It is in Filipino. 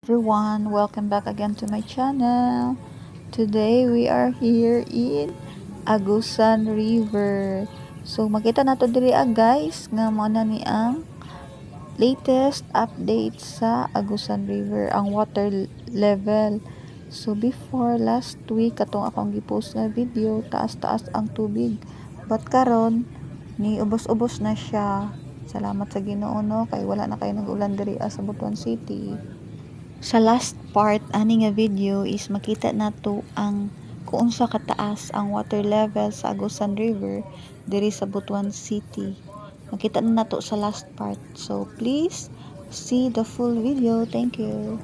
Everyone, welcome back again to my channel. Today we are here in Agusan River. So makita nato diri guys nga mao na ni ang latest update sa Agusan River, ang water level. So before last week katong akong gipost nga video, taas-taas ang tubig. But karon ni ubos-ubos na siya. Salamat sa Ginoo no kay wala na kay nag-ulan diri sa Butuan City. Sa last part ani nga video is makita nato ang kung unsa kataas ang water level sa Agusan River diri sa Butuan City. Makita na nato sa last part. So please see the full video. Thank you.